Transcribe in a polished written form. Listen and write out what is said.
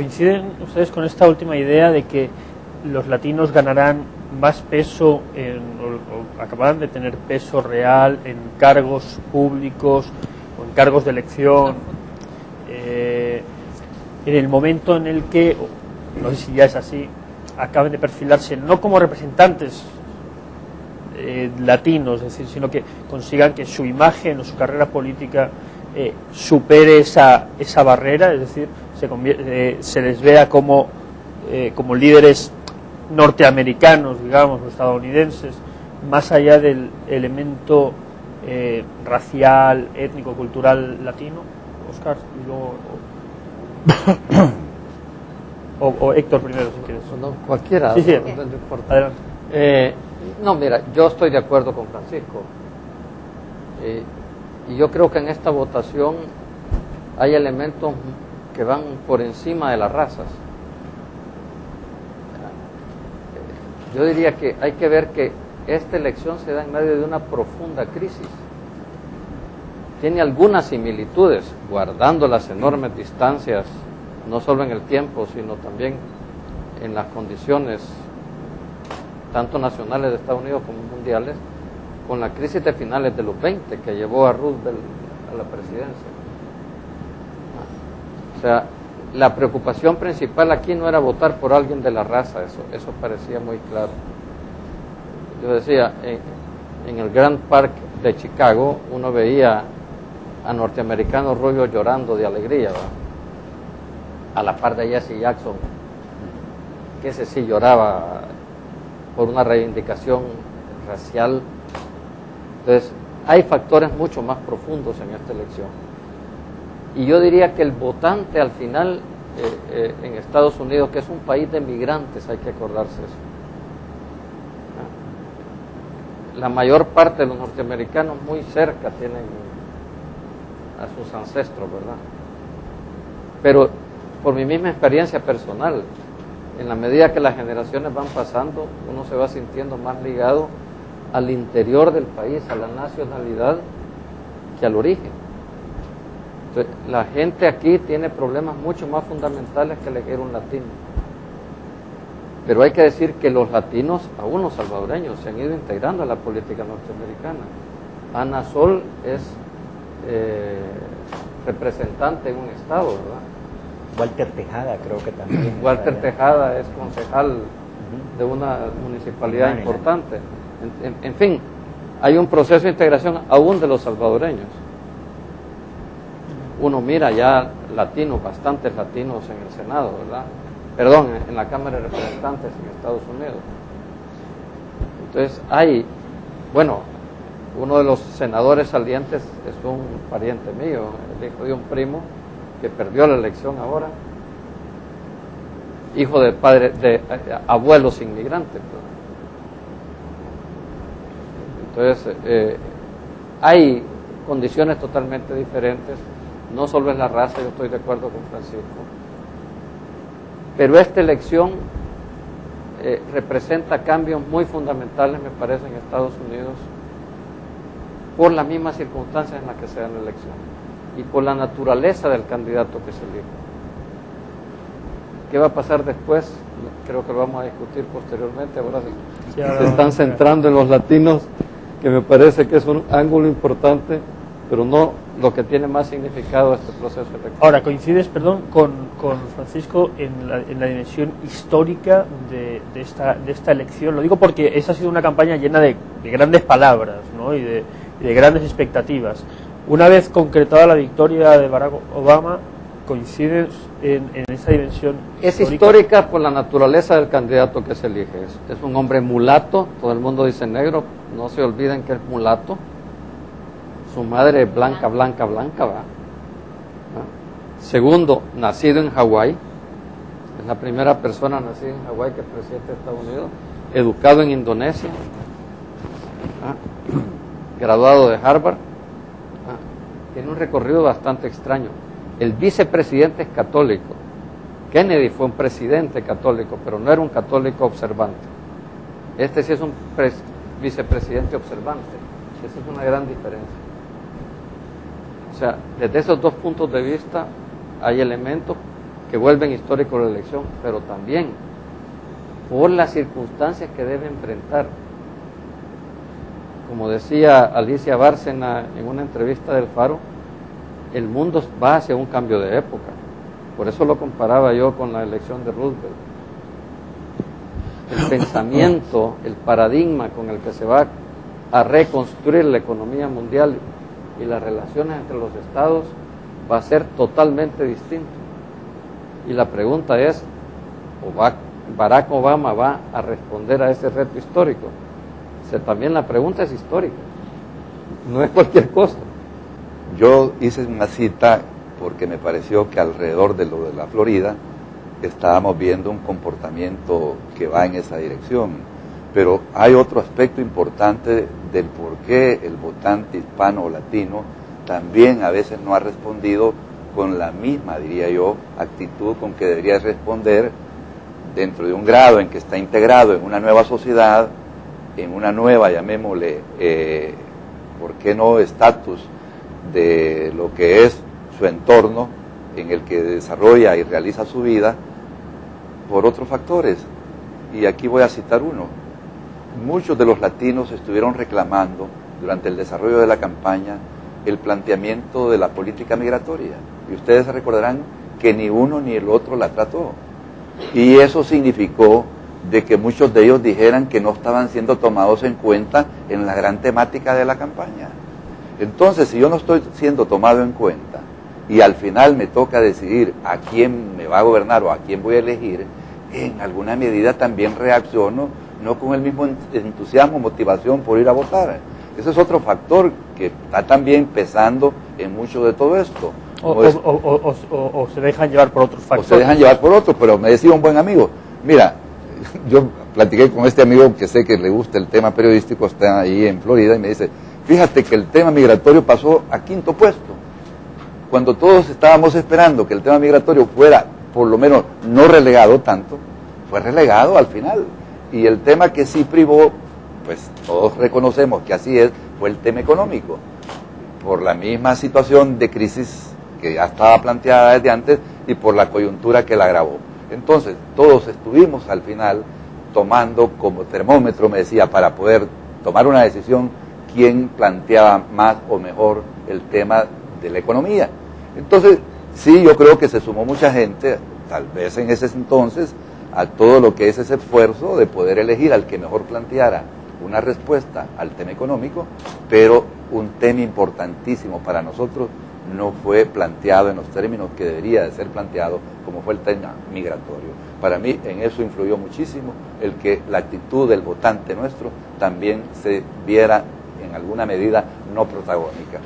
¿Coinciden ustedes con esta última idea de que los latinos ganarán más peso o acabarán de tener peso real en cargos públicos o en cargos de elección en el momento en el que, no sé si ya es así, acaben de perfilarse no como representantes latinos, es decir, sino que consigan que su imagen o su carrera política supere esa barrera, es decir, se les vea como líderes norteamericanos, digamos, o estadounidenses, más allá del elemento racial, étnico, cultural latino? Oscar, y luego o Héctor primero, si quieres. No, cualquiera. Sí, no importa. Adelante. No, mira, yo estoy de acuerdo con Francisco. Y yo creo que en esta votación hay elementos que van por encima de las razas. Yo diría que hay que ver que esta elección se da en medio de una profunda crisis. Tiene algunas similitudes, guardando las enormes distancias, no solo en el tiempo, sino también en las condiciones, tanto nacionales de Estados Unidos como mundiales, con la crisis de finales de los 20 que llevó a Roosevelt a la presidencia. O sea, la preocupación principal aquí no era votar por alguien de la raza, eso parecía muy claro. Yo decía, en el Grand Park de Chicago uno veía a norteamericanos rubios llorando de alegría, ¿verdad? A la par de Jesse Jackson, que ese sí lloraba por una reivindicación racial. Entonces, hay factores mucho más profundos en esta elección. Y yo diría que el votante al final, en Estados Unidos, que es un país de migrantes, hay que acordarse eso. La mayor parte de los norteamericanos muy cerca tienen a sus ancestros, ¿verdad? Pero por mi misma experiencia personal, en la medida que las generaciones van pasando, uno se va sintiendo más ligado al interior del país, a la nacionalidad, que al origen. Entonces, la gente aquí tiene problemas mucho más fundamentales que elegir un latino. Pero hay que decir que los latinos, aún los salvadoreños, se han ido integrando a la política norteamericana. Ana Sol es representante en un estado, ¿verdad? Walter Tejada creo que también. Walter Tejada es concejal de una municipalidad importante. En fin, hay un proceso de integración aún de los salvadoreños. Uno mira ya latinos, bastantes latinos en el Senado, ¿verdad? Perdón, en la Cámara de Representantes en Estados Unidos. Entonces hay, bueno, uno de los senadores salientes es un pariente mío, el hijo de un primo que perdió la elección ahora, hijo de abuelos inmigrantes. Entonces, hay condiciones totalmente diferentes, no solo es la raza, yo estoy de acuerdo con Francisco, pero esta elección representa cambios muy fundamentales, me parece, en Estados Unidos, por las mismas circunstancias en las que se da la elección y por la naturaleza del candidato que se elige. ¿Qué va a pasar después? Creo que lo vamos a discutir posteriormente. Ahora se están centrando en los latinos, que me parece que es un ángulo importante, pero no lo que tiene más significado este proceso electoral. Ahora, coincides, perdón, con Francisco en la dimensión histórica de esta elección. Lo digo porque esa ha sido una campaña llena de grandes palabras, ¿no? y de grandes expectativas. Una vez concretada la victoria de Barack Obama, ¿coincides en esa dimensión histórica? Es histórica por la naturaleza del candidato que se elige. Es un hombre mulato, todo el mundo dice negro, no se olviden que es mulato. Su madre es blanca, blanca, blanca, ¿va? Segundo, nacido en Hawái, es la primera persona nacida en Hawái que es presidente de Estados Unidos, educado en Indonesia, graduado de Harvard, tiene un recorrido bastante extraño. El vicepresidente es católico. Kennedy fue un presidente católico, pero no era un católico observante. Este sí es un vicepresidente observante. Esa es una gran diferencia. O sea, desde esos dos puntos de vista hay elementos que vuelven histórico la elección, pero también por las circunstancias que debe enfrentar. Como decía Alicia Bárcena en una entrevista del Faro, el mundo va hacia un cambio de época. Por eso lo comparaba yo con la elección de Roosevelt. El pensamiento, el paradigma con el que se va a reconstruir la economía mundial y las relaciones entre los estados va a ser totalmente distinto. Y la pregunta es, ¿Barack Obama va a responder a ese reto histórico? También la pregunta es histórica, no es cualquier cosa. Yo hice una cita porque me pareció que alrededor de lo de la Florida estábamos viendo un comportamiento que va en esa dirección, pero hay otro aspecto importante del por qué el votante hispano o latino también a veces no ha respondido con la misma, diría yo, actitud con que debería responder dentro de un grado en que está integrado en una nueva sociedad, en una nueva, llamémosle, ¿por qué no?, estatus de lo que es su entorno en el que desarrolla y realiza su vida, por otros factores. Y aquí voy a citar uno. Muchos de los latinos estuvieron reclamando durante el desarrollo de la campaña el planteamiento de la política migratoria. Y ustedes se recordarán que ni uno ni el otro la trató. Y eso significó de que muchos de ellos dijeran que no estaban siendo tomados en cuenta en la gran temática de la campaña. Entonces, si yo no estoy siendo tomado en cuenta y al final me toca decidir a quién me va a gobernar o a quién voy a elegir, en alguna medida también reacciono no con el mismo entusiasmo, motivación por ir a votar. Ese es otro factor que está también pesando en mucho de todo esto. O se dejan llevar por otros factores. O se dejan llevar por otros, pero me decía un buen amigo, mira, yo platiqué con este amigo que sé que le gusta el tema periodístico, está ahí en Florida, y me dice, fíjate que el tema migratorio pasó a 5º puesto, cuando todos estábamos esperando que el tema migratorio fuera, por lo menos, no relegado tanto, fue relegado al final, y el tema que sí privó, pues todos reconocemos que así es, fue el tema económico, por la misma situación de crisis que ya estaba planteada desde antes y por la coyuntura que la agravó. Entonces, todos estuvimos al final tomando como termómetro, me decía, para poder tomar una decisión, quién planteaba más o mejor el tema de la economía. Entonces, sí, yo creo que se sumó mucha gente, tal vez en ese entonces, a todo lo que es ese esfuerzo de poder elegir al que mejor planteara una respuesta al tema económico, pero un tema importantísimo para nosotros no fue planteado en los términos que debería de ser planteado, como fue el tema migratorio. Para mí en eso influyó muchísimo el que la actitud del votante nuestro también se viera en alguna medida no protagónica.